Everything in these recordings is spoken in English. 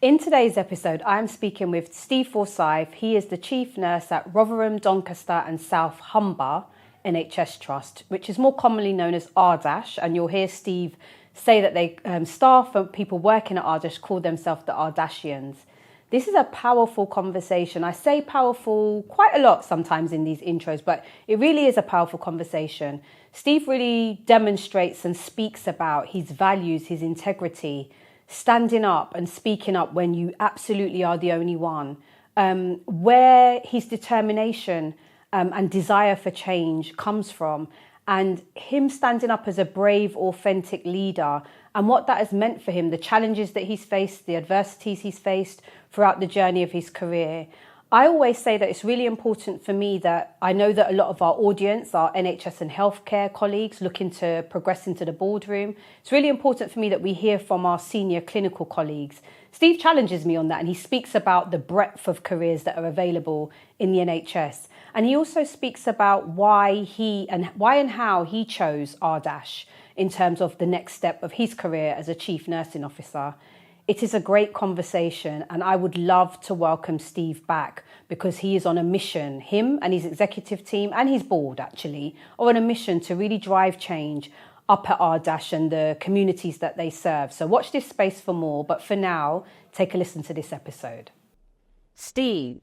In today's episode, I'm speaking with Steve Forsyth. He is the chief nurse at Rotherham, Doncaster and South Humber NHS Trust, which is more commonly known as RDash. And you'll hear Steve say that they staff and people working at RDash call themselves the Ardashians. This is a powerful conversation. I say powerful quite a lot sometimes in these intros, but it really is a powerful conversation. Steve really demonstrates and speaks about his values, his integrity, standing up and speaking up when you absolutely are the only one, where his determination and desire for change comes from, and him standing up as a brave, authentic leader and what that has meant for him, the challenges that he's faced, the adversities he's faced throughout the journey of his career. I always say that it's really important for me that I know that a lot of our audience are NHS and healthcare colleagues looking to progress into the boardroom. It's really important for me that we hear from our senior clinical colleagues. Steve challenges me on that, and he speaks about the breadth of careers that are available in the NHS. And he also speaks about why and how he chose RDash in terms of the next step of his career as a chief nursing officer. It is a great conversation, and I would love to welcome Steve back because he is on a mission. Him and his executive team and his board actually are on a mission to really drive change up at RDash and the communities that they serve. So watch this space for more, but for now, take a listen to this episode. Steve,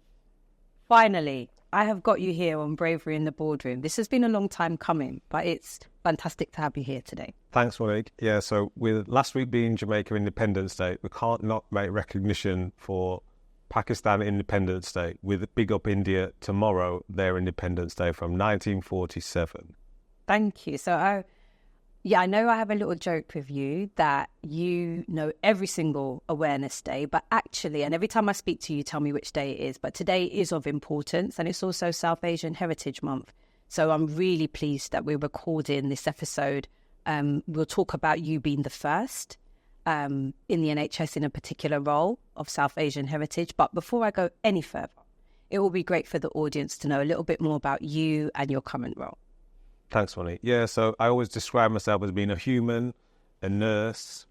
finally, I have got you here on Bravery in the Boardroom. This has been a long time coming, but it's fantastic to have you here today. Thanks, Monique. Yeah, so with last week being Jamaica Independence Day, we can't not make recognition for Pakistan Independence Day with Big Up India tomorrow, their Independence Day from 1947. Thank you. So I know I have a little joke with you that you know every single awareness day, but actually, and every time I speak to you, tell me which day it is, but today is of importance, and it's also South Asian Heritage Month. So I'm really pleased that we're recording this episode. We'll talk about you being the first in the NHS in a particular role of South Asian heritage. But before I go any further, it will be great for the audience to know a little bit more about you and your current role. Thanks, Monique. Yeah, so I always describe myself as being a human, a nurse,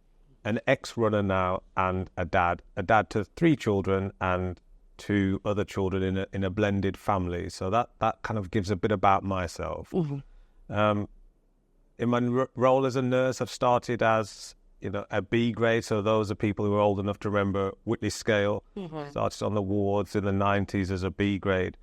an ex-runner now, and a dad to 3 children and 2 other children in a blended family. So that kind of gives a bit about myself. Mm-hmm. In my role as a nurse, I've started as a B grade. So those are people who are old enough to remember Whitley Scale. Mm-hmm. Started on the wards in the 90s as a B grade,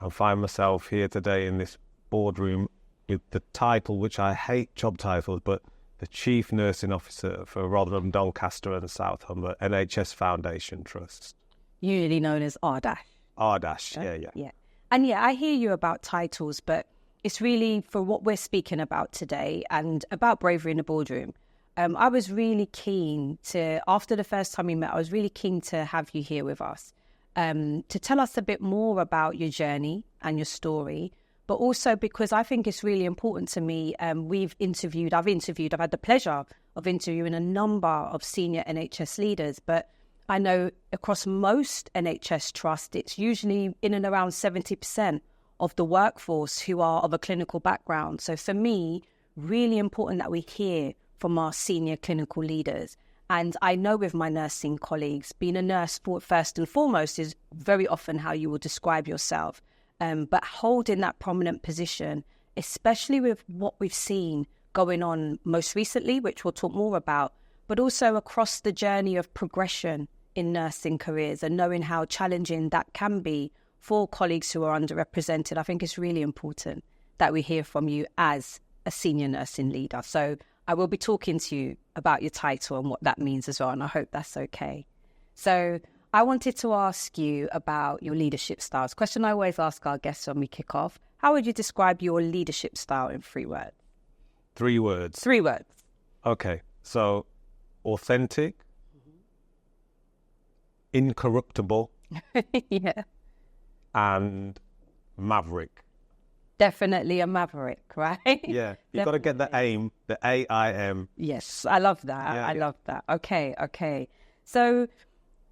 and find myself here today in this boardroom with the title, which I hate job titles, but the Chief Nursing Officer for Rotherham, Doncaster and South Humber NHS Foundation Trust. Usually known as RDash. RDash, yeah. And I hear you about titles, but it's really for what we're speaking about today and about Bravery in the Boardroom. I was really keen to, after the first time we met, I was really keen to have you here with us to tell us a bit more about your journey and your story, but also because I think it's really important to me. I've had the pleasure of interviewing a number of senior NHS leaders, but I know across most NHS trusts, it's usually in and around 70% of the workforce who are of a clinical background. So for me, really important that we hear from our senior clinical leaders. And I know with my nursing colleagues, being a nurse first and foremost is very often how you will describe yourself. But holding that prominent position, especially with what we've seen going on most recently, which we'll talk more about, but also across the journey of progression in nursing careers and knowing how challenging that can be for colleagues who are underrepresented, I think it's really important that we hear from you as a senior nursing leader. So I will be talking to you about your title and what that means as well, and I hope that's okay. So I wanted to ask you about your leadership styles. Question I always ask our guests when we kick off: how would you describe your leadership style in 3 words? 3 words. 3 words. Okay, so authentic, incorruptible, yeah, and maverick. Definitely a maverick, right? Yeah, you've got to get the aim, the AIM. Yes, I love that. Yeah, I love that. Okay. So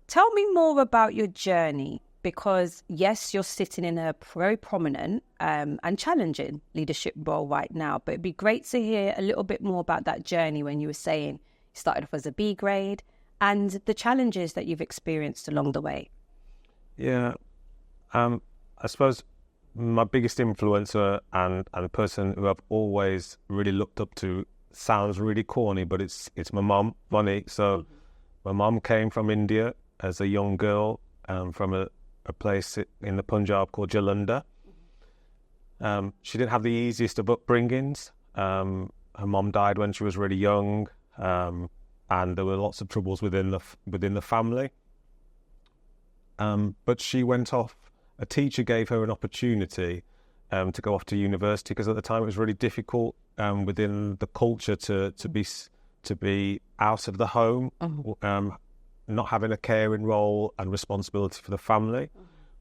tell me more about your journey, because yes, you're sitting in a very prominent and challenging leadership role right now, but it'd be great to hear a little bit more about that journey when you were saying you started off as a B grade and the challenges that you've experienced along the way. Yeah, I suppose my biggest influencer and the person who I've always really looked up to, sounds really corny, but it's my mum, Monique. So my mum came from India as a young girl, from a place in the Punjab called Jalandhar. She didn't have the easiest of upbringings. Her mum died when she was really young, and there were lots of troubles within the family. But she went off. A teacher gave her an opportunity to go off to university, because at the time it was really difficult within the culture to be out of the home, not having a caring role and responsibility for the family.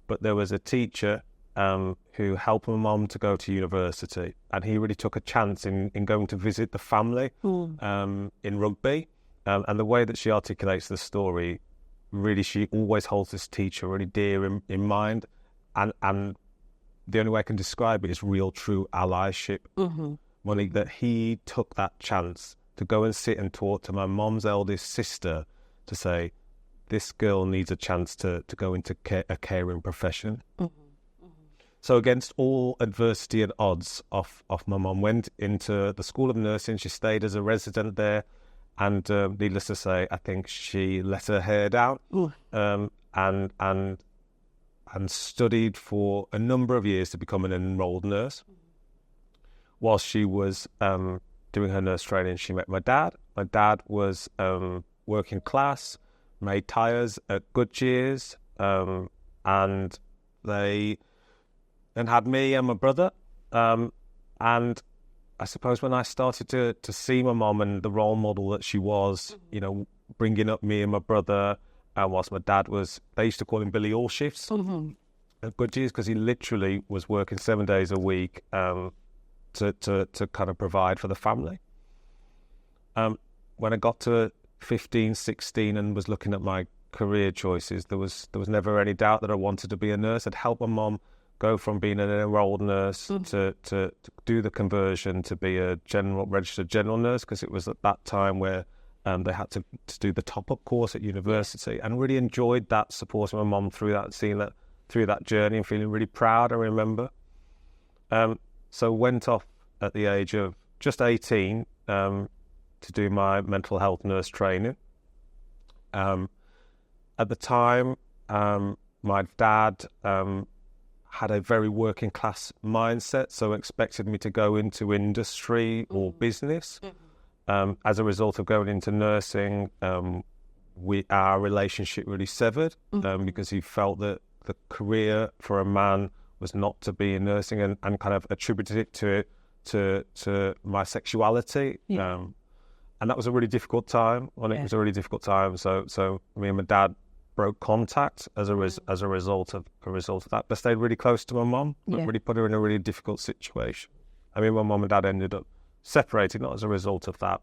But there was a teacher who helped my mum to go to university, and he really took a chance in going to visit the family in Rugby. And the way that she articulates the story, really, she always holds this teacher really dear in mind. And the only way I can describe it is real, true allyship. Monique, that he took that chance to go and sit and talk to my mom's eldest sister to say, this girl needs a chance to go into a caring profession. So against all adversity and odds, off my mom went into the School of Nursing. She stayed as a resident there. And needless to say, I think she let her hair down and studied for a number of years to become an enrolled nurse. Whilst she was doing her nurse training, she met my dad. My dad was working class, made tyres at Goodyear's, and had me and my brother. And I suppose when I started to see my mum and the role model that she was, bringing up me and my brother, whilst my dad they used to call him Billy All Shifts at Goodyear's, because he literally was working 7 days a week to kind of provide for the family. When I got to 15, 16 and was looking at my career choices, there was never any doubt that I wanted to be a nurse. I'd helped my mum go from being an enrolled nurse to do the conversion to be a registered general nurse, because it was at that time where they had to do the top-up course at university, and really enjoyed that, supporting my mum through that, seeing that through that journey and feeling really proud, I remember. So went off at the age of just 18 to do my mental health nurse training. At the time, my dad had a very working class mindset, so expected me to go into industry or business. As a result of going into nursing, our relationship really severed, because he felt that the career for a man was not to be in nursing, and kind of attributed it to my sexuality. And that was a really difficult time. It was a really difficult time. So me and my dad broke contact as a result of that. But stayed really close to my mum, but really put her in a really difficult situation. I mean, my mum and dad ended up separated, not as a result of that,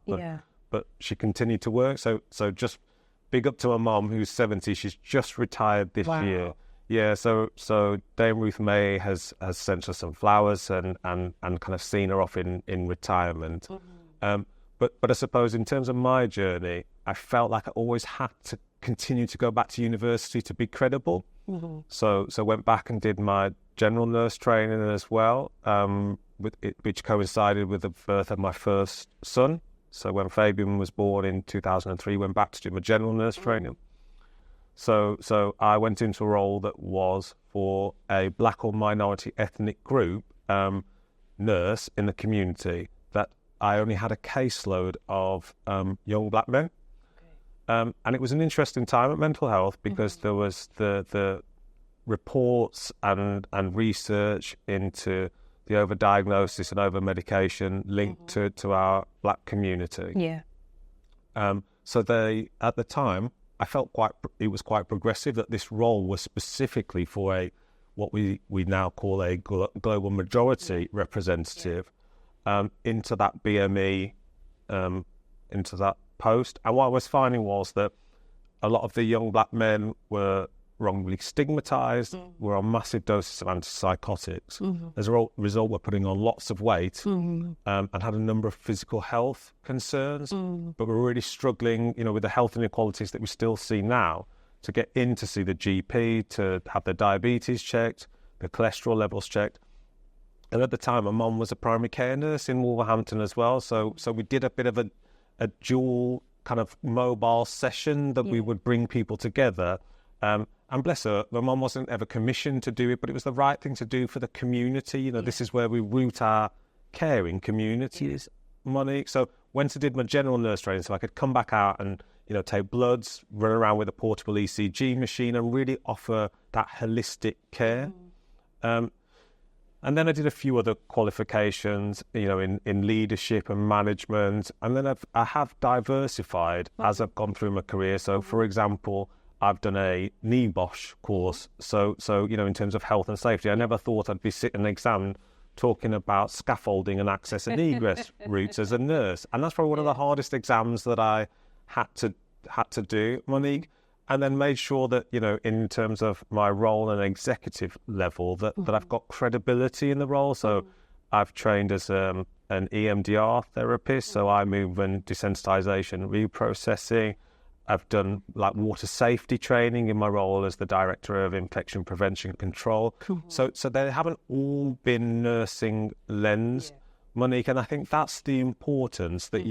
but she continued to work. So just big up to my mum, who's 70. She's just retired this year. Yeah, so Dame Ruth May has sent her some flowers and kind of seen her off in retirement. But I suppose in terms of my journey, I felt like I always had to continue to go back to university to be credible. So went back and did my general nurse training as well, which coincided with the birth of my first son. So when Fabian was born in 2003, went back to do my general nurse training. So I went into a role that was for a black or minority ethnic group nurse in the community, that I only had a caseload of young black men. And it was an interesting time at mental health, because there was the reports and research into the overdiagnosis and over-medication linked to our black community. So at the time, I felt it was quite progressive, that this role was specifically for what we now call a global majority representative into that BME, into that post. And what I was finding was that a lot of the young black men were wrongly stigmatised. We're on massive doses of antipsychotics. As a result, we're putting on lots of weight and had a number of physical health concerns. But we're really struggling, with the health inequalities that we still see now, to get in to see the GP, to have the diabetes checked, the cholesterol levels checked. And at the time, my mum was a primary care nurse in Wolverhampton as well. So we did a bit of a dual kind of mobile session that we would bring people together. And bless her, my mum wasn't ever commissioned to do it, but it was the right thing to do for the community. This is where we root our care in communities, Monique. So once I did my general nurse training, so I could come back out and, take bloods, run around with a portable ECG machine and really offer that holistic care. And then I did a few other qualifications, in leadership and management. And then I have diversified as I've gone through my career. So, for example, I've done a NEBOSH course. So in terms of health and safety, I never thought I'd be sitting an exam talking about scaffolding and access and egress routes as a nurse. And that's probably one of the hardest exams that I had to do, Monique. And then made sure that, in terms of my role at an executive level, that I've got credibility in the role. So I've trained as an EMDR therapist, so eye movement desensitization reprocessing. I've done water safety training in my role as the Director of Infection Prevention Control. So they haven't all been nursing lens, Monique, and I think that's the importance that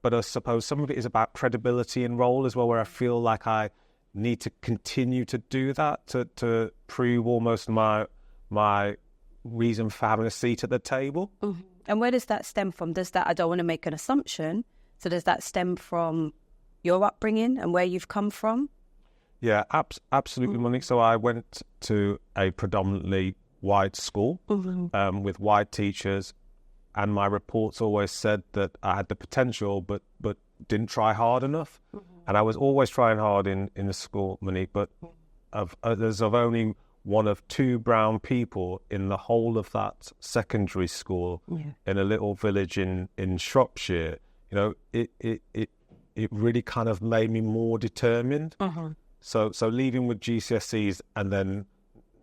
but I suppose some of it is about credibility in role as well, where I feel like I need to continue to do that to prove almost my reason for having a seat at the table. And where does that stem from? I don't want to make an assumption, so does that stem from your upbringing and where you've come from? Yeah, absolutely, Monique. So I went to a predominantly white school with white teachers, and my reports always said that I had the potential, but didn't try hard enough. And I was always trying hard in the school, Monique, but there's only one of two brown people in the whole of that secondary school in a little village in Shropshire. It really kind of made me more determined. So leaving with GCSEs and then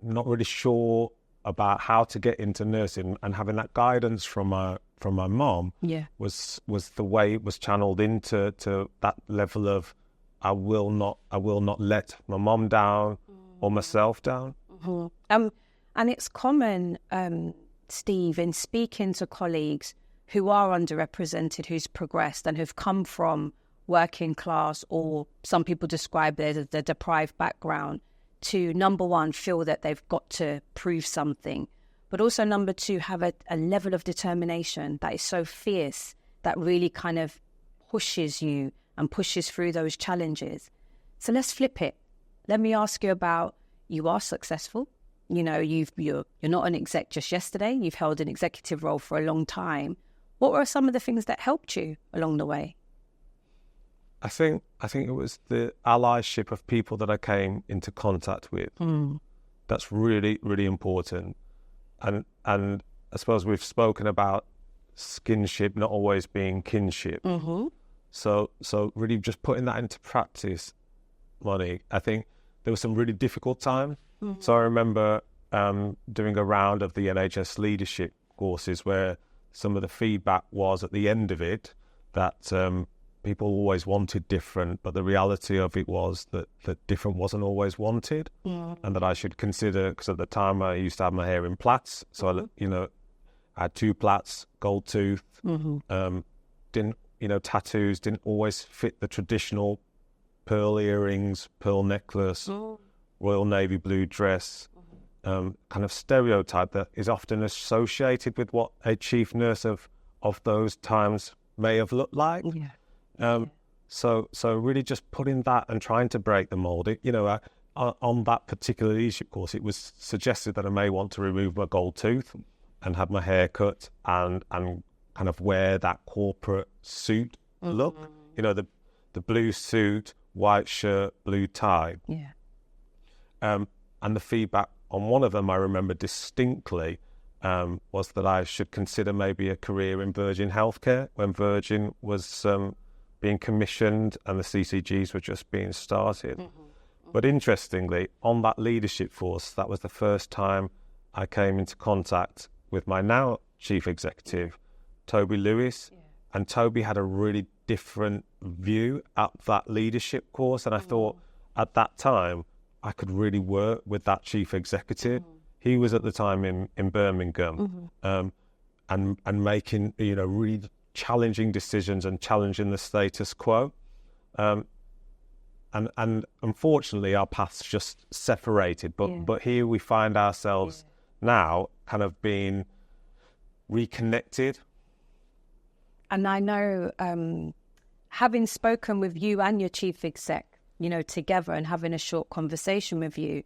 not really sure about how to get into nursing, and having that guidance from my mom was the way it was channeled into that level of I will not let my mom down or myself down. And it's common, Steve, in speaking to colleagues who are underrepresented, who's progressed and have come from working class, or some people describe it as the deprived background, to number one, feel that they've got to prove something, but also number two, have a level of determination that is so fierce that really kind of pushes you and pushes through those challenges. So let's flip it. Let me ask you about, you are successful. You're not an exec just yesterday. You've held an executive role for a long time. What were some of the things that helped you along the way? I think it was the allyship of people that I came into contact with. That's really, really important. And I suppose we've spoken about skinship not always being kinship. So really just putting that into practice, Monique, I think there was some really difficult times. So I remember doing a round of the NHS leadership courses where some of the feedback was at the end of it that people always wanted different, but the reality of it was that different wasn't always wanted, and that I should consider, because at the time I used to have my hair in plaits, so I had 2 plaits, gold tooth, tattoos didn't always fit the traditional pearl earrings, pearl necklace, Royal Navy blue dress, kind of stereotype that is often associated with what a chief nurse of those times may have looked like. So really just putting that and trying to break the mold. On that particular leadership course, it was suggested that I may want to remove my gold tooth and have my hair cut and kind of wear that corporate suit look. The blue suit, white shirt, blue tie. And the feedback on one of them I remember distinctly was that I should consider maybe a career in Virgin Healthcare when Virgin was being commissioned and the CCGs were just being started. But interestingly, on that leadership force, that was the first time I came into contact with my now chief executive, Toby Lewis. Yeah. And Toby had a really different view at that leadership course. And I thought at that time, I could really work with that chief executive. He was at the time in Birmingham, and making, really challenging decisions and challenging the status quo. And unfortunately, our paths just separated. But here we find ourselves now kind of being reconnected. And I know, having spoken with you and your chief exec, together and having a short conversation with you,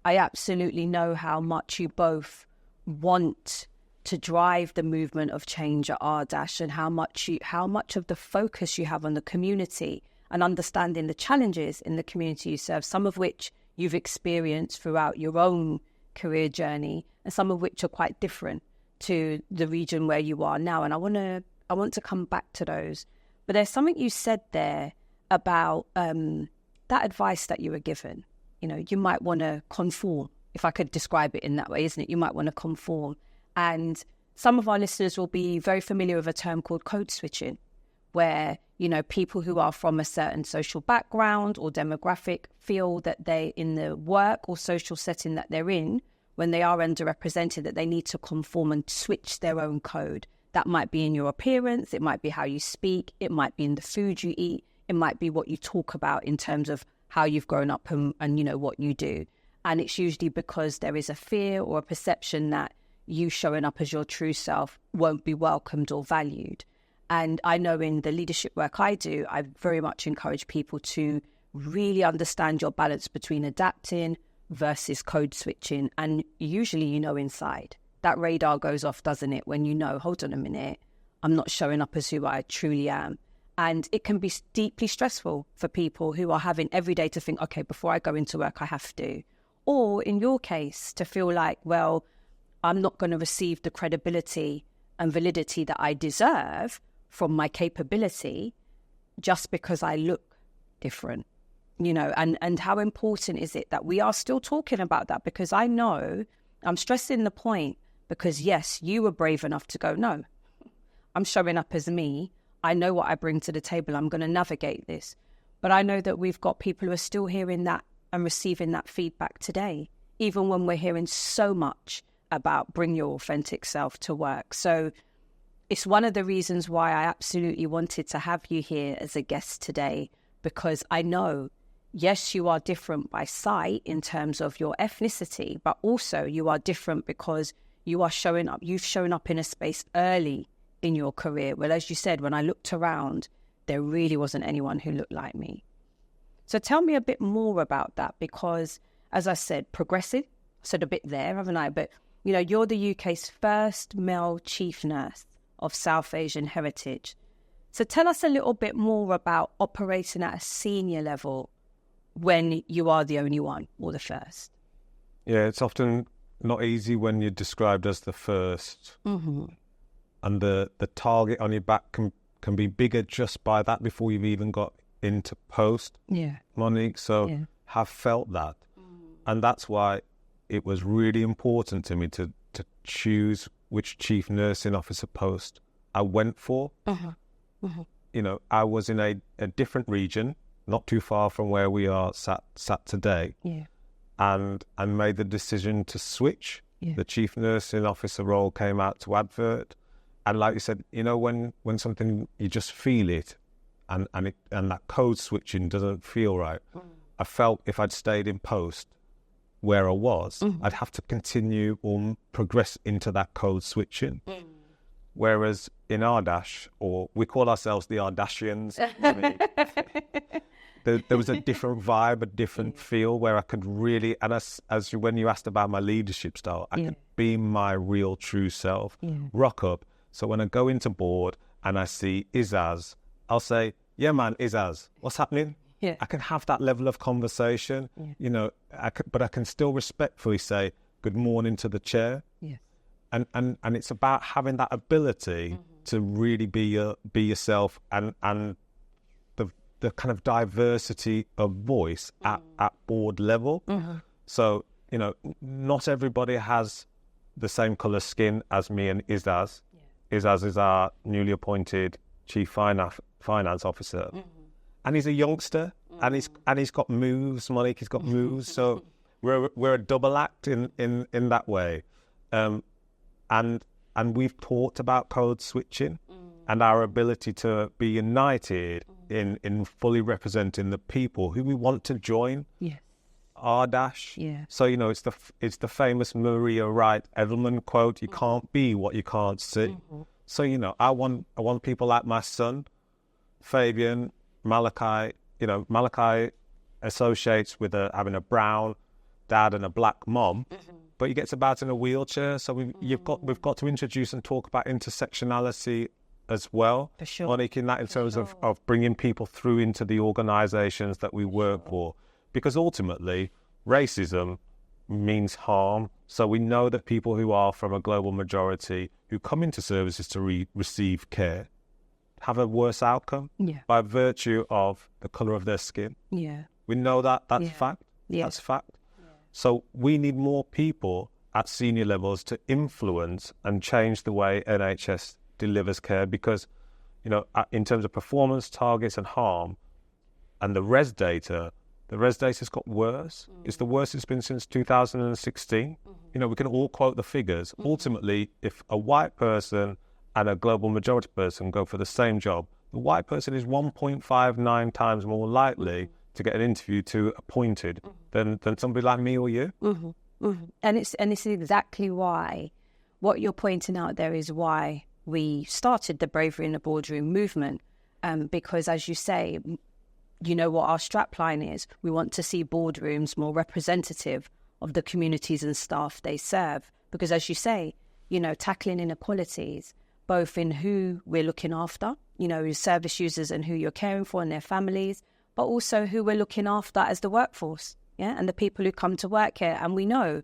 I absolutely know how much you both want to drive the movement of change at Ardash, and how much of the focus you have on the community and understanding the challenges in the community you serve, some of which you've experienced throughout your own career journey, and some of which are quite different to the region where you are now. And I want to come back to those. But there's something you said there about that advice that you were given. You might want to conform, if I could describe it in that way, isn't it? You might want to conform. And some of our listeners will be very familiar with a term called code switching, where, people who are from a certain social background or demographic feel that they, in the work or social setting that they're in, when they are underrepresented, that they need to conform and switch their own code. That might be in your appearance, it might be how you speak, it might be in the food you eat, it might be what you talk about in terms of how you've grown up and what you do. And it's usually because there is a fear or a perception that you showing up as your true self won't be welcomed or valued. And I know in the leadership work I do, I very much encourage people to really understand your balance between adapting versus code switching. And usually, inside, that radar goes off, doesn't it? When hold on a minute, I'm not showing up as who I truly am. And it can be deeply stressful for people who are having every day to think, okay, before I go into work, I have to. Or in your case, to feel like, well, I'm not going to receive the credibility and validity that I deserve from my capability just because I look different, and how important is it that we are still talking about that? Because I know I'm stressing the point because, yes, you were brave enough to go, no, I'm showing up as me. I know what I bring to the table. I'm going to navigate this. But I know that we've got people who are still hearing that and receiving that feedback today, even when we're hearing so much about bring your authentic self to work. So it's one of the reasons why I absolutely wanted to have you here as a guest today, because I know, yes, you are different by sight in terms of your ethnicity, but also you are different because you are showing up. You've shown up in a space early in your career. Well, as you said, when I looked around, there really wasn't anyone who looked like me. So tell me a bit more about that, because as I said, progressive, I said a bit there, haven't I? But, you're the UK's first male chief nurse of South Asian heritage. So tell us a little bit more about operating at a senior level when you are the only one or the first. Yeah, it's often not easy when you're described as the first. Mm-hmm. And the target on your back can be bigger just by that before you've even got into post, Monique. So have felt that. And that's why it was really important to me to choose which chief nursing officer post I went for. I was in a different region, not too far from where we are sat today, and made the decision to switch. The chief nursing officer role came out to advert, and like you said, when something, you just feel it, and that code switching doesn't feel right. I felt if I'd stayed in post where I was, I'd have to continue or progress into that code switching. Whereas in Ardash, or we call ourselves the Ardashians, there was a different vibe, a different feel where I could really, and as when you asked about my leadership style, I could be my real true self, rock up. So when I go into board and I see Izaz, I'll say, yeah, man, Izaz, what's happening? Yeah. I can have that level of conversation, but I can still respectfully say good morning to the chair. Yes. And it's about having that ability to really be yourself, and the the kind of diversity of voice at board level. So, you know, not everybody has the same colour skin as me and Izaz. Izaz is our newly appointed Chief Finance Officer. And he's a youngster, and he's got moves. Monique, he's got moves. So we're a double act in that way. And we've talked about code switching and our ability to be united in fully representing the people who we want to join. R-dash. So, you know, it's the famous Maria Wright Edelman quote, you can't be what you can't see. So, you know, I want people like my son, Fabian, Malachi. You know, Malachi associates with having a brown dad and a black mom, but he gets about in a wheelchair. So we've got to introduce and talk about intersectionality as well. For sure. Monique, in terms of bringing people through into the organisations that we work for. Because ultimately, racism means harm. So we know that people who are from a global majority who come into services to receive care have a worse outcome by virtue of the colour of their skin. We know that's fact. That's fact. So we need more people at senior levels to influence and change the way NHS delivers care, because, you know, in terms of performance targets and harm and the res data's got worse. It's the worst it's been since 2016. You know, we can all quote the figures. Ultimately, if a white person and a global majority person go for the same job, the white person is 1.59 times more likely to get an interview to appointed than somebody like me or you. And it's exactly why what you're pointing out there is why we started the Bravery in the Boardroom movement, because, as you say, you know what our strapline is. We want to see boardrooms more representative of the communities and staff they serve. Because, as you say, you know, tackling inequalities, both in who we're looking after, you know, service users and who you're caring for and their families, but also who we're looking after as the workforce, and the people who come to work here. And we know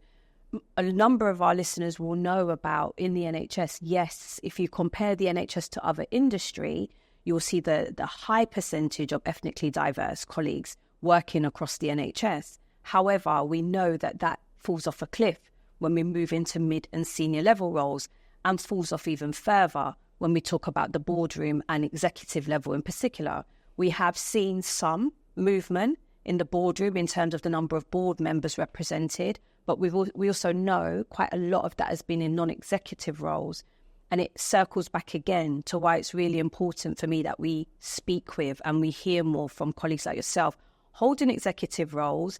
a number of our listeners will know about in the NHS, yes, if you compare the NHS to other industry, you'll see the high percentage of ethnically diverse colleagues working across the NHS. However, we know that falls off a cliff when we move into mid and senior level roles, and falls off even further when we talk about the boardroom and executive level in particular. We have seen some movement in the boardroom in terms of the number of board members represented, but we also know quite a lot of that has been in non-executive roles. And it circles back again to why it's really important for me that we speak with and we hear more from colleagues like yourself, holding executive roles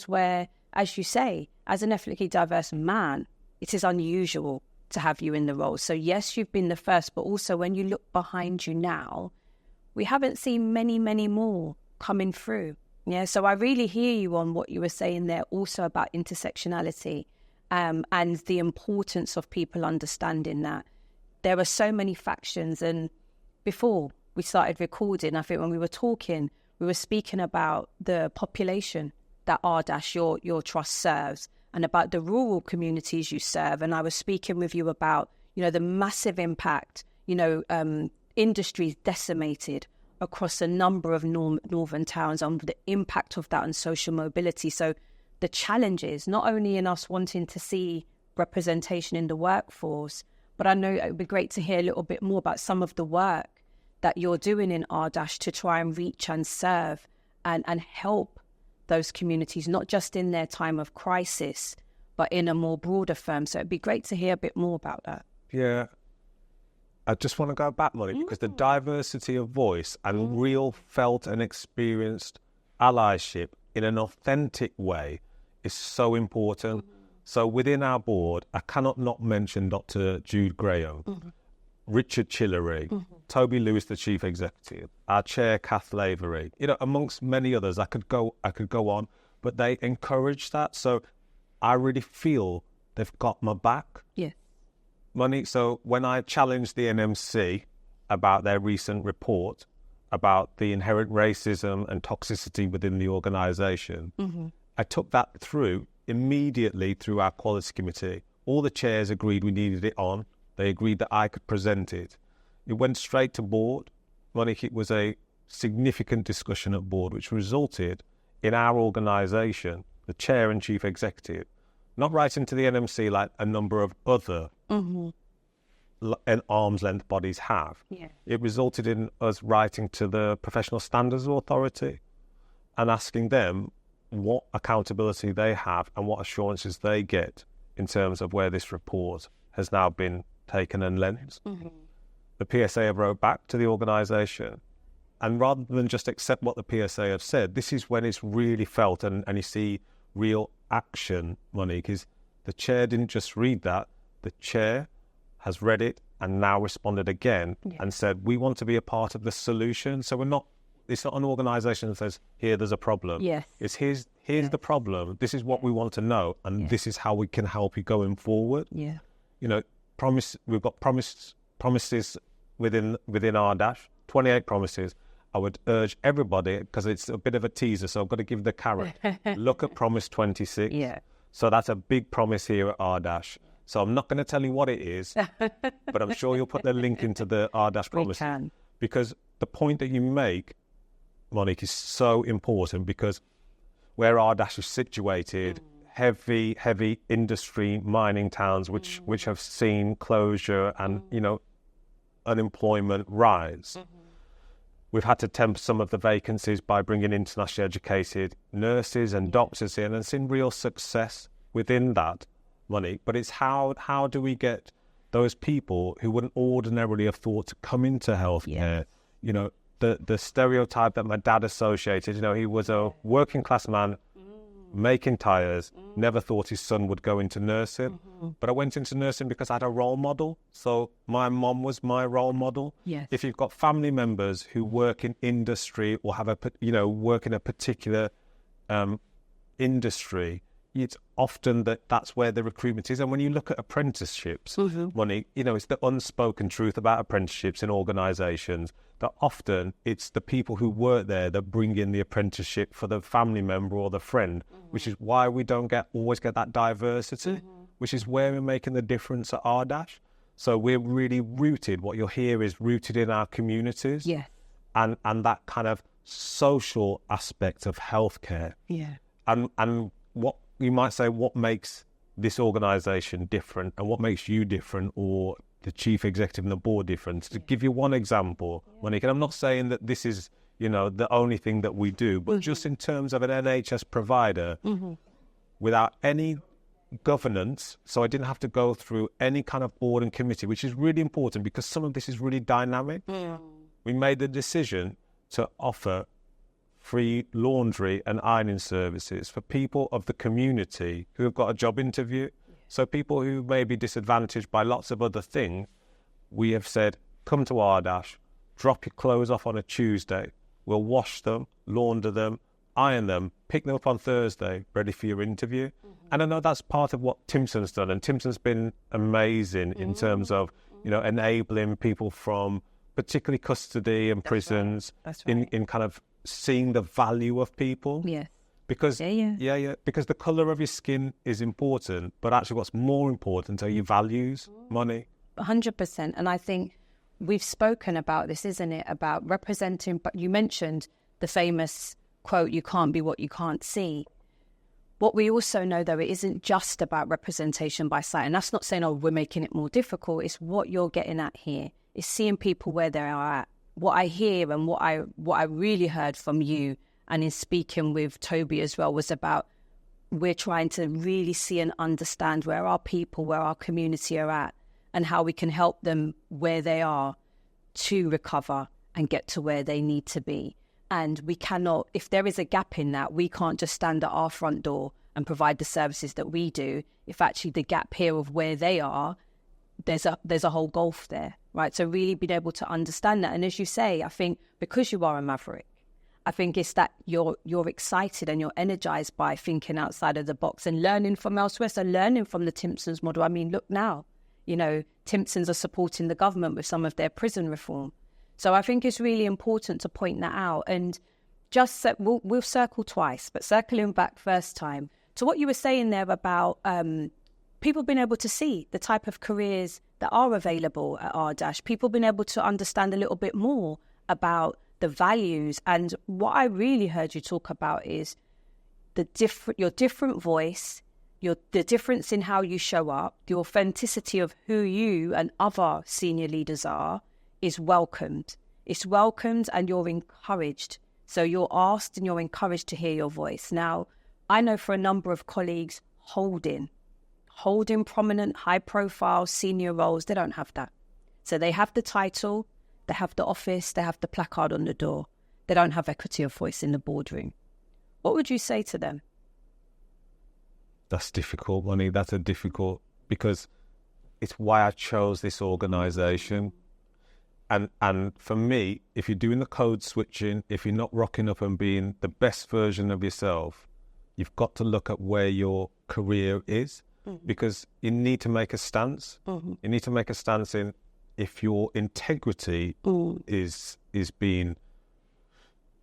where, as you say, as an ethnically diverse man, it is unusual to have you in the role. So yes, you've been the first, but also when you look behind you now, we haven't seen many, many more coming through. Yeah, so I really hear you on what you were saying there also about intersectionality. And the importance of people understanding that there are so many factions. And before we started recording, I think when we were talking, we were speaking about the population that R-Dash, your trust serves, and about the rural communities you serve. And I was speaking with you about, you know, the massive impact, you know, industries decimated across a number of northern towns, and the impact of that on social mobility. So the challenges, not only in us wanting to see representation in the workforce, but I know it would be great to hear a little bit more about some of the work that you're doing in R-Dash to try and reach and serve and help those communities, not just in their time of crisis, but in a more broader firm. So it'd be great to hear a bit more about that. Yeah. I just want to go back, Monique, because the diversity of voice and real felt and experienced allyship in an authentic way is so important. So within our board, I cannot not mention Dr. Jude Graham, Richard Chillery, Toby Lewis, the Chief Executive, our Chair, Kath Lavery, you know, amongst many others. I could go on, but they encourage that. So I really feel they've got my back. Yeah. Monique, so when I challenged the NMC about their recent report about the inherent racism and toxicity within the organisation, I took that through immediately through our quality committee. All the chairs agreed we needed it on. They agreed that I could present it. It went straight to board. Monique, it was a significant discussion at board, which resulted in our organisation, the chair and chief executive, not writing to the NMC like a number of other an arm's length bodies have. Yeah. It resulted in us writing to the Professional Standards Authority and asking them what accountability they have and what assurances they get in terms of where this report has now been taken and lent. The PSA have wrote back to the organisation, and rather than just accept what the PSA have said, this is when it's really felt and you see real action, Monique, is the chair didn't just read that, the chair has read it and now responded again and said, we want to be a part of the solution. So it's not an organisation that says, here, there's a problem. Yes. It's here's the problem. This is what we want to know, and this is how we can help you going forward. Yeah. You know, we've got promises within our dash, 28 promises. I would urge everybody, because it's a bit of a teaser, so I've got to give the carrot. Look at Promise 26. Yeah. So that's a big promise here at R Dash. So I'm not going to tell you what it is, but I'm sure you'll put the link into the R Dash promise. We can. Because the point that you make, Monique, is so important, because where R Dash is situated, heavy industry mining towns which have seen closure and unemployment rise. We've had to temper some of the vacancies by bringing internationally educated nurses and doctors in, and seen real success within that, Monique. But it's how do we get those people who wouldn't ordinarily have thought to come into healthcare? You know, the stereotype that my dad associated, he was a working class man making tyres, never thought his son would go into nursing. But I went into nursing because I had a role model. So my mom was my role model. Yes. If you've got family members who work in industry or have work in a particular industry, it's often that's where the recruitment is. And when you look at apprenticeships, Monique, it's the unspoken truth about apprenticeships in organisations, that often it's the people who work there that bring in the apprenticeship for the family member or the friend, which is why we don't always get that diversity, which is where we're making the difference at R Dash. So we're really rooted. What you'll hear is rooted in our communities, and that kind of social aspect of healthcare. And what you might say, what makes this organisation different, and what makes you different, or the chief executive and the board different. To give you one example, Monique, and I'm not saying that this is, the only thing that we do, but just in terms of an NHS provider, without any governance, so I didn't have to go through any kind of board and committee, which is really important because some of this is really dynamic. We made the decision to offer free laundry and ironing services for people of the community who have got a job interview. So people who may be disadvantaged by lots of other things, we have said, come to R Dash, drop your clothes off on a Tuesday. We'll wash them, launder them, iron them, pick them up on Thursday, ready for your interview. And I know that's part of what Timson's done. And Timson's been amazing in terms of, enabling people from particularly custody and prisons in kind of seeing the value of people. Because because the colour of your skin is important, but actually what's more important are your values, Monique. 100%. And I think we've spoken about this, isn't it, about representing, but you mentioned the famous quote, you can't be what you can't see. What we also know, though, it isn't just about representation by sight. And that's not saying, we're making it more difficult. It's what you're getting at here. It's seeing people where they are at. What I hear and what I really heard from you and in speaking with Toby as well was about we're trying to really see and understand where our people, where our community are at, and how we can help them where they are to recover and get to where they need to be. And we cannot, if there is a gap in that, we can't just stand at our front door and provide the services that we do. If actually the gap here of where they are, there's a whole gulf there, right? So really being able to understand that. And as you say, I think because you are a maverick, I think it's that you're excited and you're energized by thinking outside of the box and learning from elsewhere. So learning from the Timpsons model. I mean, look now, Timpsons are supporting the government with some of their prison reform. So I think it's really important to point that out. And just we'll circle twice, but circling back first time to what you were saying there about people being able to see the type of careers that are available at R Dash, people being able to understand a little bit more about the values. And what I really heard you talk about is your different voice, the difference in how you show up, the authenticity of who you and other senior leaders are is welcomed. It's welcomed and you're encouraged. So you're asked and you're encouraged to hear your voice. Now, I know for a number of colleagues holding prominent, high-profile senior roles, they don't have that. So they have the title, they have the office, they have the placard on the door. They don't have equity of voice in the boardroom. What would you say to them? That's difficult, Monique. That's a difficult, because it's why I chose this organisation. And for me, if you're doing the code switching, if you're not rocking up and being the best version of yourself, you've got to look at where your career is, because you need to make a stance. You need to make a stance in if your integrity is being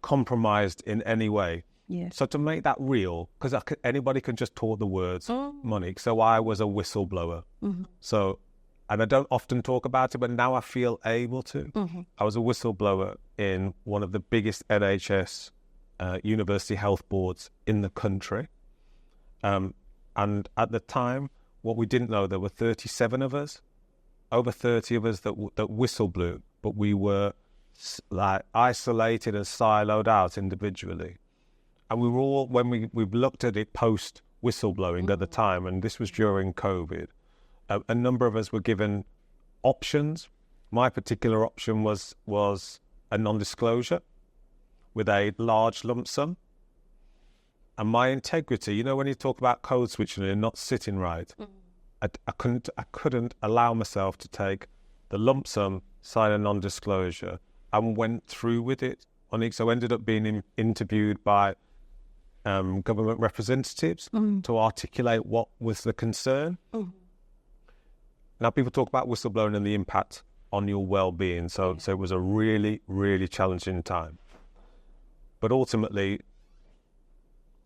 compromised in any way. Yeah. So to make that real, because anybody can just talk the words, Monique. So I was a whistleblower. So, and I don't often talk about it, but now I feel able to. I was a whistleblower in one of the biggest NHS university health boards in the country. And at the time, what we didn't know, there were 37 of us, over 30 of us that whistle blew, but we were like isolated and siloed out individually. And we were all, when we've looked at it post whistleblowing at the time, and this was during COVID, a number of us were given options. My particular option was a non-disclosure with a large lump sum. And my integrity, you know, when you talk about code switching and not sitting right, I couldn't allow myself to take the lump sum, sign a non-disclosure, and went through with it. So I ended up being interviewed by government representatives to articulate what was the concern. Now, people talk about whistleblowing and the impact on your well-being. So it was a really, really challenging time. But ultimately,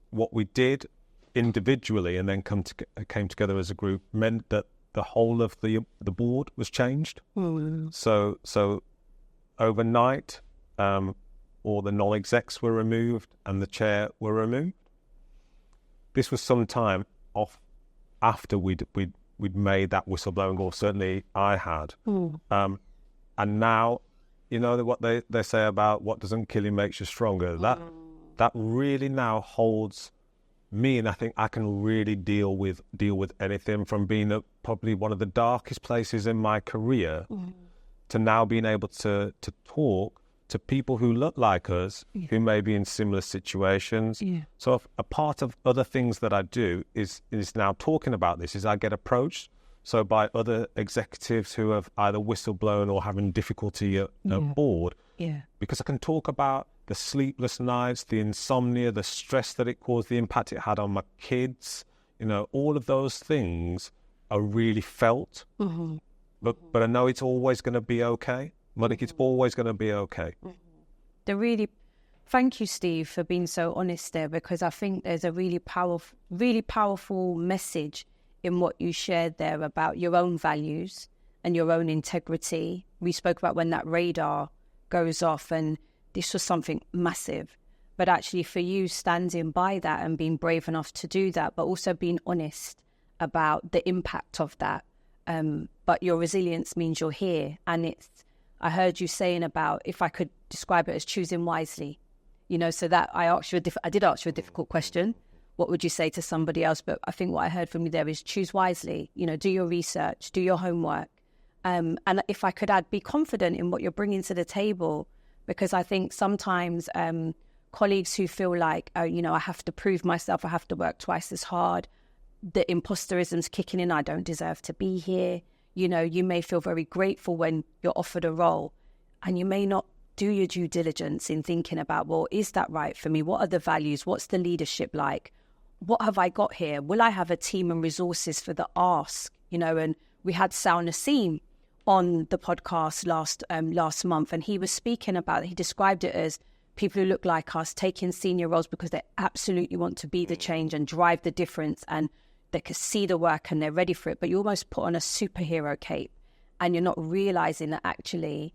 what we did individually and then came together as a group meant that the whole of the board was changed. So overnight, all the non-execs were removed and the chair were removed. This was some time off after we'd made that whistleblowing, or certainly I had. And now, you know what they say about what doesn't kill you makes you stronger. That really now holds me, and I think I can really deal with anything, from being at probably one of the darkest places in my career to now being able to talk to people who look like us, who may be in similar situations. So a part of other things that I do is now talking about this, is I get approached by other executives who have either whistleblown or having difficulty at board, because I can talk about the sleepless nights, the insomnia, the stress that it caused, the impact it had on my kids. You know, all of those things are really felt. But I know it's always going to be okay. Monique, it's always going to be okay. Thank you, Steve, for being so honest there, because I think there's a really powerful message in what you shared there about your own values and your own integrity. We spoke about when that radar goes off, and this was something massive. But actually for you standing by that and being brave enough to do that, but also being honest about the impact of that. But your resilience means you're here. And I heard you saying about, if I could describe it as choosing wisely, you know, so that I did ask you a difficult question. What would you say to somebody else? But I think what I heard from you there is choose wisely, you know, do your research, do your homework. And if I could add, be confident in what you're bringing to the table, because I think sometimes colleagues who feel like, you know, I have to prove myself, I have to work twice as hard, the imposterism's kicking in, I don't deserve to be here. You know, you may feel very grateful when you're offered a role, and you may not do your due diligence in thinking about, well, is that right for me? What are the values? What's the leadership like? What have I got here? Will I have a team and resources for the ask? You know, and we had Sal Nassim on the podcast last month, and he was speaking about, he described it as people who look like us taking senior roles because they absolutely want to be the change and drive the difference, and they can see the work and they're ready for it, but you almost put on a superhero cape and you're not realizing that actually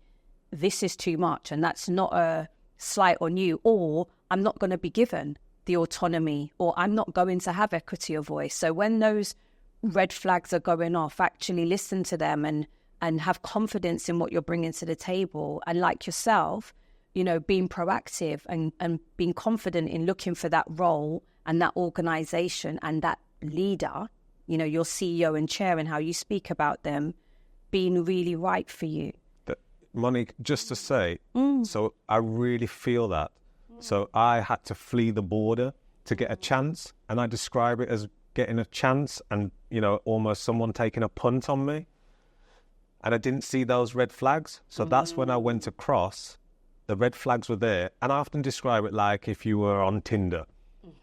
this is too much. And that's not a slight on you, or I'm not going to be given the autonomy, or I'm not going to have equity of voice. So when those red flags are going off, actually listen to them and have confidence in what you're bringing to the table. And like yourself, you know, being proactive and being confident in looking for that role and that organization and that leader, you know, your CEO and chair, and how you speak about them being really right for you. Monique, just to say, so I really feel that. So I had to flee the border to get a chance, and I describe it as getting a chance and, you know, almost someone taking a punt on me. And I didn't see those red flags. So that's when I went across. The red flags were there. And I often describe it like if you were on Tinder.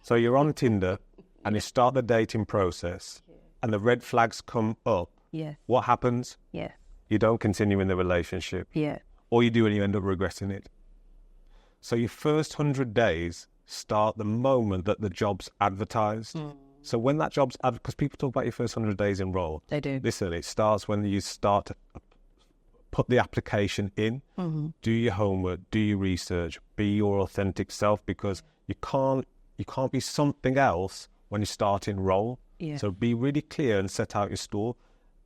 So you're on Tinder and you start the dating process and the red flags come up. Yeah. What happens? Yeah. You don't continue in the relationship. Yeah. Or you do and you end up regretting it. So your first 100 days start the moment that the job's advertised. So when that job's advertised, because people talk about your first 100 days in role. They do. Listen, it starts when you start to put the application in, do your homework, do your research, be your authentic self, because you can't be something else when you start in role. Yeah. So be really clear and set out your store.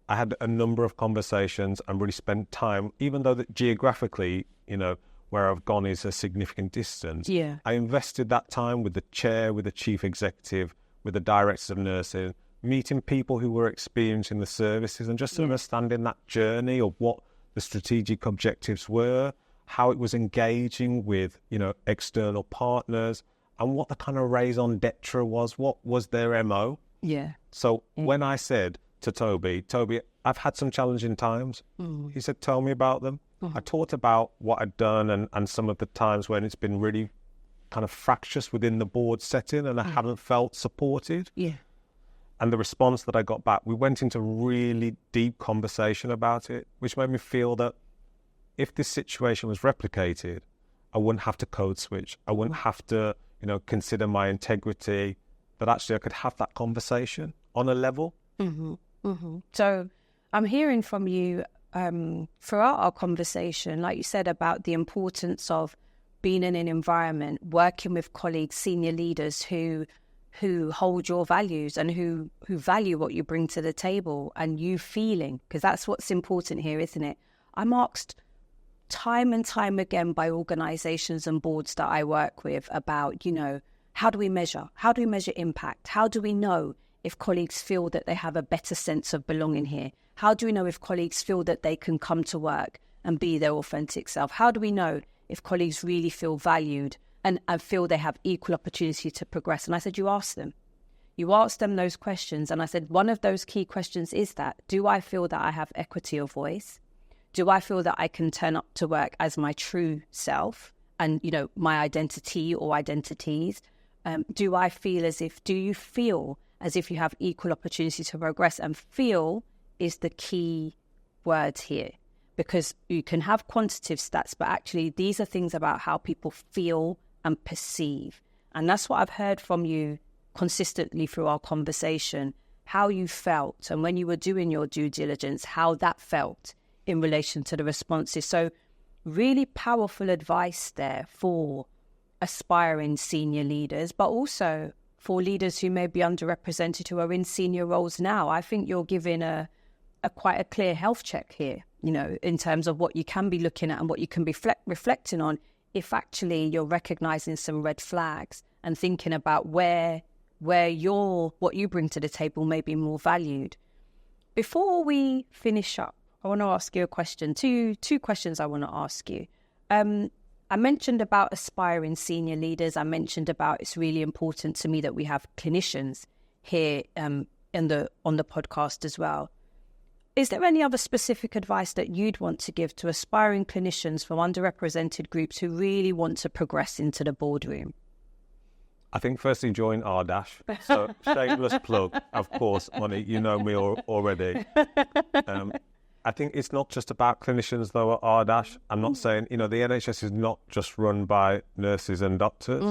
I had a number of conversations and really spent time, even though that geographically, you know, where I've gone is a significant distance. Yeah. I invested that time with the chair, with the chief executive, with the directors of nursing, meeting people who were experiencing the services and just understanding that journey of what the strategic objectives were, how it was engaging with, you know, external partners, and what the kind of raison d'etre was, what was their MO. Yeah. So when I said to Toby, I've had some challenging times. He said, tell me about them. I talked about what I'd done and some of the times when it's been really kind of fractious within the board setting and I haven't felt supported. Yeah. And the response that I got back, we went into really deep conversation about it, which made me feel that if this situation was replicated, I wouldn't have to code switch. I wouldn't have to, you know, consider my integrity, that actually I could have that conversation on a level. So I'm hearing from you throughout our conversation, like you said, about the importance of being in an environment, working with colleagues, senior leaders who hold your values and who value what you bring to the table, and you feeling, because that's what's important here, isn't it? I'm asked time and time again by organizations and boards that I work with about, you know, how do we measure? How do we measure impact? How do we know if colleagues feel that they have a better sense of belonging here? How do we know if colleagues feel that they can come to work and be their authentic self? How do we know if colleagues really feel valued and feel they have equal opportunity to progress? And I said, you ask them. You ask them those questions. And I said, one of those key questions is that, do I feel that I have equity of voice? Do I feel that I can turn up to work as my true self and, you know, my identity or identities? Do you feel as if you have equal opportunity to progress? And feel is the key word here, because you can have quantitative stats, but actually these are things about how people feel and perceive. And that's what I've heard from you consistently through our conversation, how you felt, and when you were doing your due diligence, how that felt in relation to the responses. So really powerful advice there for aspiring senior leaders, but also for leaders who may be underrepresented, who are in senior roles now. I think you're giving a quite a clear health check here, you know, in terms of what you can be looking at and what you can be reflecting on, if actually you're recognizing some red flags and thinking about where what you bring to the table may be more valued. Before we finish up, I want to ask you a question. Two questions I want to ask you. I mentioned about aspiring senior leaders. I mentioned about it's really important to me that we have clinicians here on the podcast as well. Is there any other specific advice that you'd want to give to aspiring clinicians from underrepresented groups who really want to progress into the boardroom? I think firstly, join R-Dash. So shameless plug, of course, Monique, you know me already. I think it's not just about clinicians, though, at R-Dash. I'm not saying, you know, the NHS is not just run by nurses and doctors.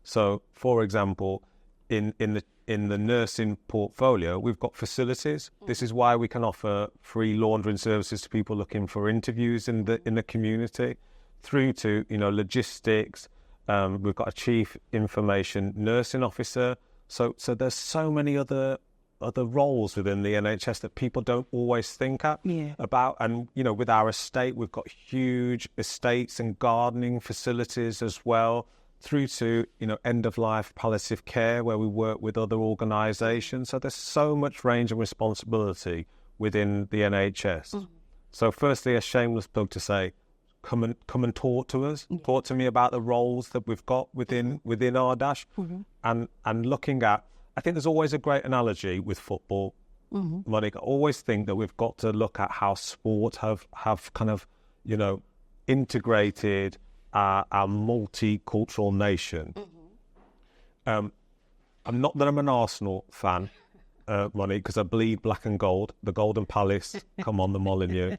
So, for example, in the nursing portfolio, we've got facilities. This is why we can offer free laundering services to people looking for interviews in the community. through to, logistics. We've got a chief information nursing officer. So there's so many other roles within the NHS that people don't always think about. And, with our estate, we've got huge estates and gardening facilities as well, through to, end-of-life palliative care, where we work with other organisations. So there's so much range of responsibility within the NHS. So firstly, a shameless plug to say, come and talk to us. Talk to me about the roles that we've got within Ardash. And looking at, I think there's always a great analogy with football, Monique. I always think that we've got to look at how sport have kind of, integrated our multicultural nation. I'm not that I'm an Arsenal fan, Monique, because I bleed black and gold. The Golden Palace, come on, the Molineux.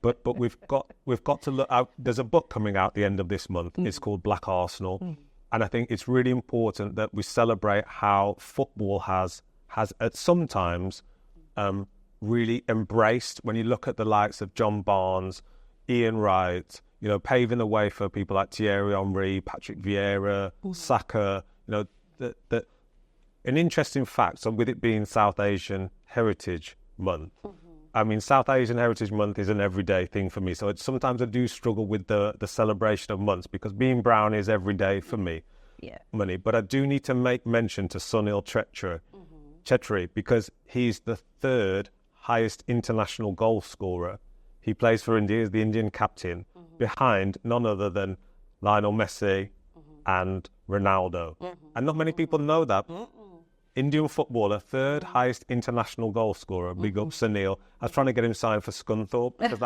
But we've got to look out. There's a book coming out the end of this month. It's called Black Arsenal. And I think it's really important that we celebrate how football has at sometimes really embraced, when you look at the likes of John Barnes, Ian Wright, paving the way for people like Thierry Henry, Patrick Vieira, Saka. An interesting fact, so with it being South Asian Heritage Month, I mean, South Asian Heritage Month is an everyday thing for me. So sometimes I do struggle with the celebration of months, because being brown is every day for me, money. But I do need to make mention to Sunil Chetri, because he's the third highest international goal scorer. He plays for India, as the Indian captain, behind none other than Lionel Messi and Ronaldo. And not many people know that. Indian footballer, third highest international goal scorer. Big up Sunil. I was trying to get him signed for Scunthorpe, because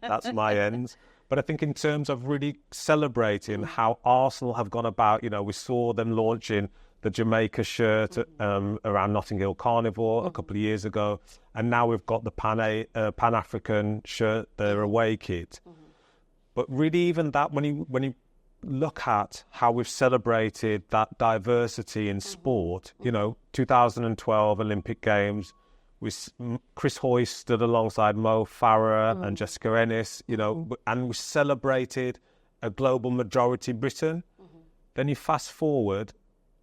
that's my ends. But I think in terms of really celebrating how Arsenal have gone about, we saw them launching the Jamaica shirt around Notting Hill Carnival a couple of years ago, and now we've got the Pan-African shirt, their away kit. But really, even that, when you look at how we've celebrated that diversity in sport, 2012 Olympic Games, Chris Hoy stood alongside Mo Farah and Jessica Ennis, and we celebrated a global majority Britain. Then you fast forward,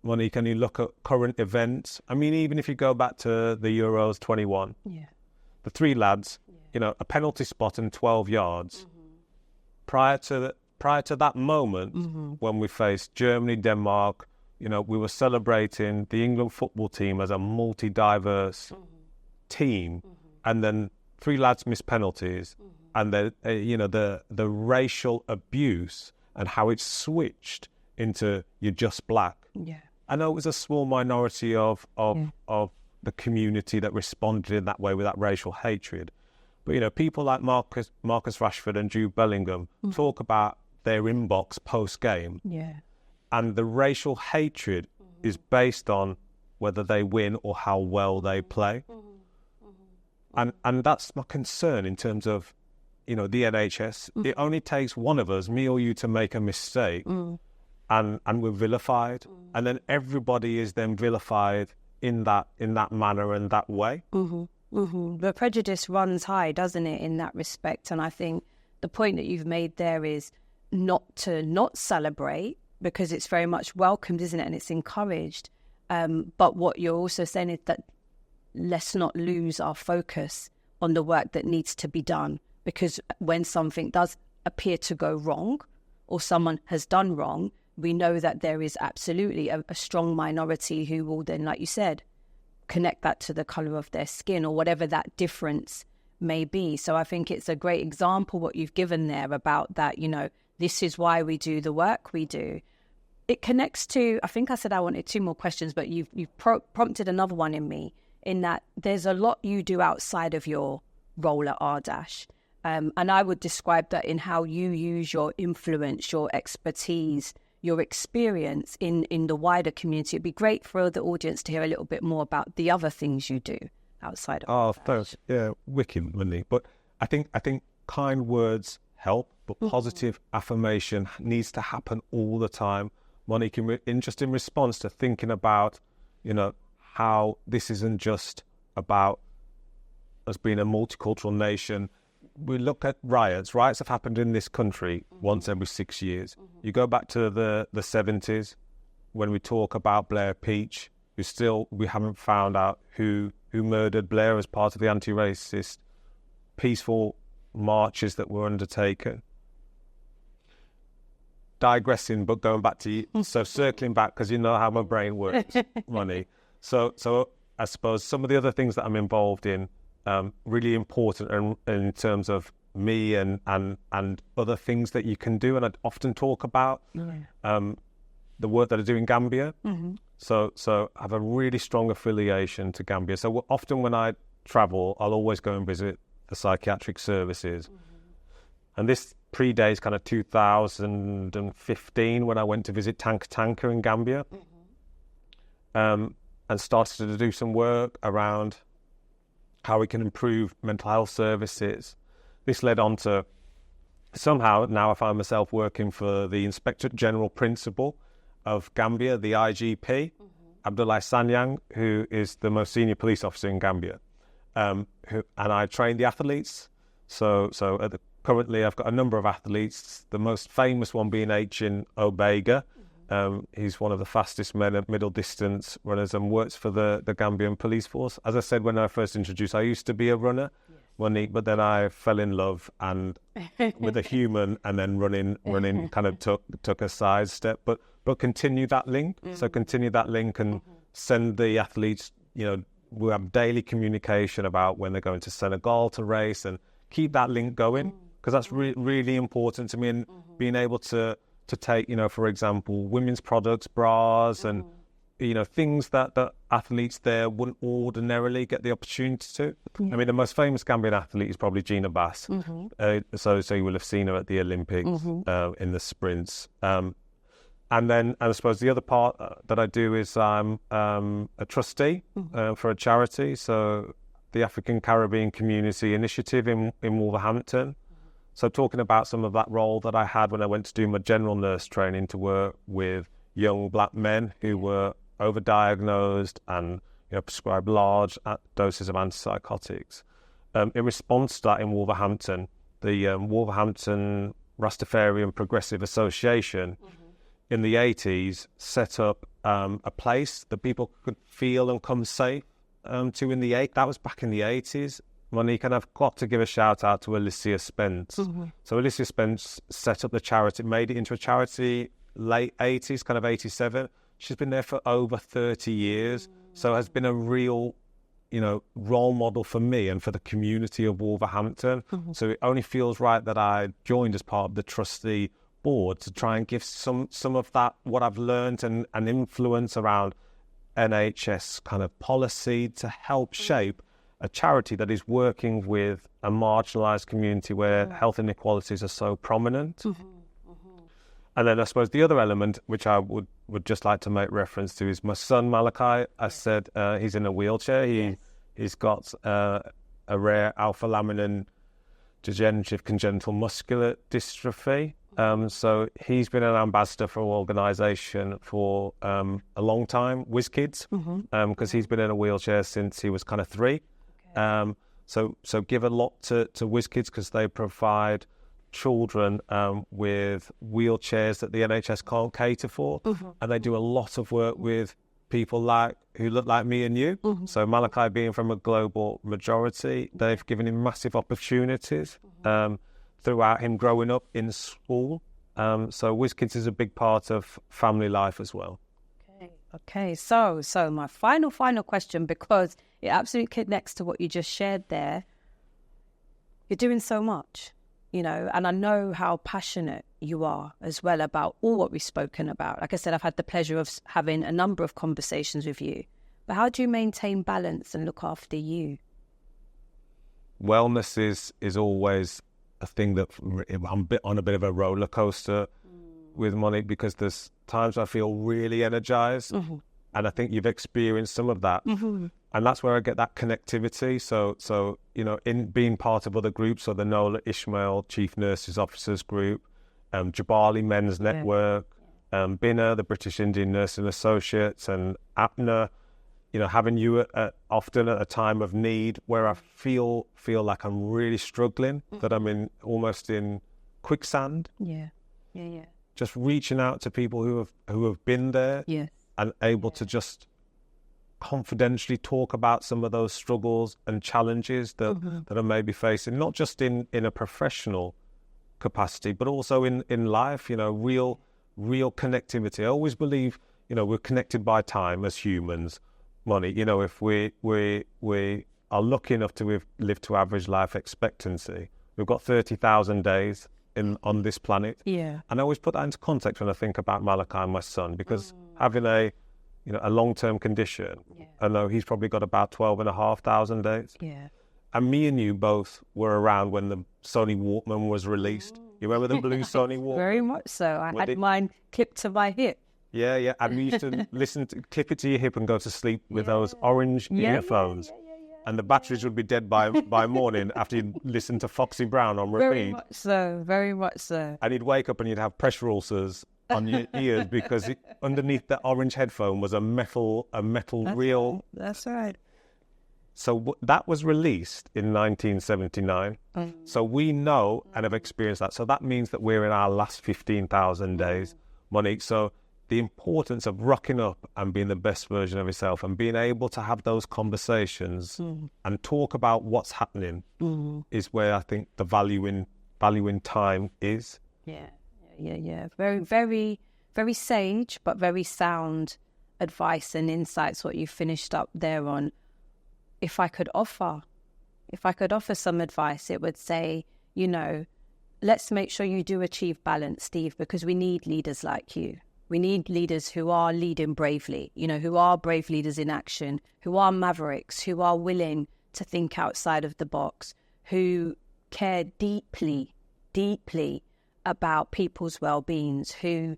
Monique, and you look at current events. I mean, even if you go back to the Euros 21, the three lads, a penalty spot and 12 yards. Prior to that moment, when we faced Germany, Denmark, we were celebrating the England football team as a multi-diverse team, and then three lads missed penalties, and the racial abuse and how it switched into you're just black. I know it was a small minority of the community that responded in that way with that racial hatred, but people like Marcus Rashford and Jude Bellingham talk about their inbox post-game. And the racial hatred is based on whether they win or how well they play. And that's my concern in terms of, the NHS. It only takes one of us, me or you, to make a mistake, and we're vilified. And then everybody is then vilified in that manner and that way. The prejudice runs high, doesn't it, in that respect? And I think the point that you've made there is not to not celebrate, because it's very much welcomed, isn't it? And it's encouraged. But what you're also saying is that let's not lose our focus on the work that needs to be done, because when something does appear to go wrong, or someone has done wrong, we know that there is absolutely a strong minority who will then, like you said, connect that to the colour of their skin or whatever that difference may be. So I think it's a great example what you've given there about that, this is why we do the work we do. It connects to, I think I said I wanted two more questions, but you've prompted another one in me, in that there's a lot you do outside of your role at Ardash. And I would describe that in how you use your influence, your expertise, your experience in the wider community. It'd be great for the audience to hear a little bit more about the other things you do outside of Ardash. Thanks. Yeah, wicked, Monique. But I think kind words help, but positive affirmation needs to happen all the time. Monique, in response to thinking about, how this isn't just about us being a multicultural nation, we look at riots have happened in this country once every 6 years. You go back to the 70s, when we talk about Blair Peach, we haven't found out who murdered Blair as part of the anti-racist peaceful marches that were undertaken. Digressing, but going back to you, so circling back, because you know how my brain works, Monique. So I suppose some of the other things that I'm involved in, really important in terms of me and other things that you can do, and I often talk about the work that I do in Gambia. So I have a really strong affiliation to Gambia. So often when I travel, I'll always go and visit the psychiatric services. And this predates kind of 2015 when I went to visit Tanka in Gambia, and started to do some work around how we can improve mental health services. This led on to somehow now I find myself working for the Inspector General Principal of Gambia, the IGP, Abdoulaye Sanyang, who is the most senior police officer in Gambia, and I train the athletes. So currently I've got a number of athletes, the most famous one being H.in Obega. He's one of the fastest men at middle distance runners and works for the Gambian police force. As I said when I first introduced, I used to be a runner, Monique, but then I fell in love and with a human, and then running kind of took a side step. But continue that link. So continue that link and send the athletes, we have daily communication about when they're going to Senegal to race, and keep that link going, because that's really important to me. And being able to take, for example, women's products, bras, and things that athletes there wouldn't ordinarily get the opportunity to. I mean, the most famous Gambian athlete is probably Gina Bass. So you will have seen her at the Olympics in the sprints. And then I suppose the other part that I do is I'm a trustee for a charity, so the African Caribbean Community Initiative in Wolverhampton. So talking about some of that role that I had when I went to do my general nurse training to work with young black men who were overdiagnosed and prescribed large doses of antipsychotics. In response to that in Wolverhampton, the Wolverhampton Rastafarian Progressive Association in the 80s set up a place that people could feel and come safe to in the 80s. That was back in the 80s. Monique, and I've got to give a shout out to Alicia Spence. So Alicia Spence set up the charity, made it into a charity late 80s, kind of 87. She's been there for over 30 years. So has been a real, role model for me and for the community of Wolverhampton. So it only feels right that I joined as part of the trustee board to try and give some of that, what I've learned and influence around NHS kind of policy to help shape a charity that is working with a marginalised community where health inequalities are so prominent. And then I suppose the other element, which I would just like to make reference to, is my son Malachi. I said he's in a wheelchair. He's got a rare alpha-laminin degenerative congenital muscular dystrophy. So he's been an ambassador for an organisation for a long time, WizKids, because he's been in a wheelchair since he was kind of 3. So give a lot to WizKids, because they provide children with wheelchairs that the NHS can't cater for, and they do a lot of work with people who look like me and you. So Malachi being from a global majority, they've given him massive opportunities throughout him growing up in school. So WizKids is a big part of family life as well. Okay. So my final question, because it absolutely connects to what you just shared there. You're doing so much, and I know how passionate you are as well about all what we've spoken about. Like I said, I've had the pleasure of having a number of conversations with you. But how do you maintain balance and look after you? Wellness is always a thing that I'm on a bit of a roller coaster with Monique, because there's times I feel really energized, and I think you've experienced some of that. And that's where I get that connectivity. So in being part of other groups, so the Nola Ishmael Chief Nurses Officers Group, Jabali Men's Network, BINA, the British Indian Nursing Associates, and APNA, having you often at a time of need where I feel like I'm really struggling, that I'm almost in quicksand. Yeah. Just reaching out to people who have been there, and able to just confidentially talk about some of those struggles and challenges that I may be facing, not just in a professional capacity, but also in life. Real connectivity. I always believe we're connected by time as humans. Monique, if we are lucky enough to have lived to average life expectancy, we've got 30,000 days on this planet. Yeah. And I always put that into context when I think about Malachi, my son, because having a long-term condition, I know he's probably got about 12,500 days. Yeah. And me and you both were around when the Sony Walkman was released. You remember the blue Sony Walkman? Very much so. I had mine clipped to my hip. Yeah. And we used to clip it to your hip and go to sleep with those orange earphones. And the batteries would be dead by morning after you'd listened to Foxy Brown on repeat. Very much so. And you'd wake up and you'd have pressure ulcers on your ears because underneath that orange headphone was a metal reel. That's right. So that was released in 1979. So we know and have experienced that. So that means that we're in our last 15,000 days, Monique. So the importance of rocking up and being the best version of yourself and being able to have those conversations and talk about what's happening is where I think the value in time is. Yeah. Very, very, very sage, but very sound advice and insights, what you finished up there on. If I could offer some advice, it would say, let's make sure you do achieve balance, Steve, because we need leaders like you. We need leaders who are leading bravely, who are brave leaders in action, who are mavericks, who are willing to think outside of the box, who care deeply about people's well-beings, who,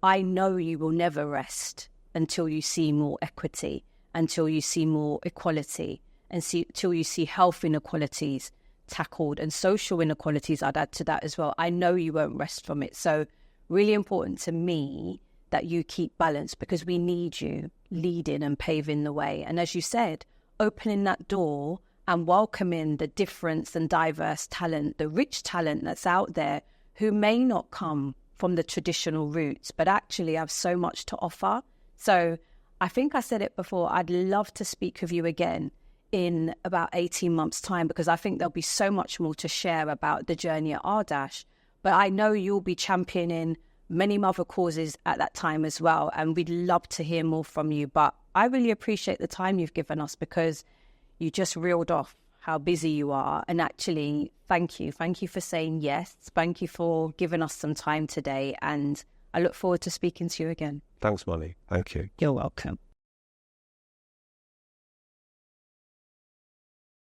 I know you will never rest until you see more equity, until you see more equality, until you see health inequalities tackled and social inequalities, I'd add to that as well. I know you won't rest from it. So really important to me that you keep balance, because we need you leading and paving the way. And as you said, opening that door and welcoming the difference and diverse talent, the rich talent that's out there who may not come from the traditional roots, but actually have so much to offer. So I think I said it before, I'd love to speak with you again in about 18 months' time, because I think there'll be so much more to share about the journey at Ardash. But I know you'll be championing many other causes at that time as well, and we'd love to hear more from you. But I really appreciate the time you've given us, because you just reeled off how busy you are. And actually, thank you. Thank you for saying yes. Thank you for giving us some time today. And I look forward to speaking to you again. Thanks, Molly. Thank you. You're welcome.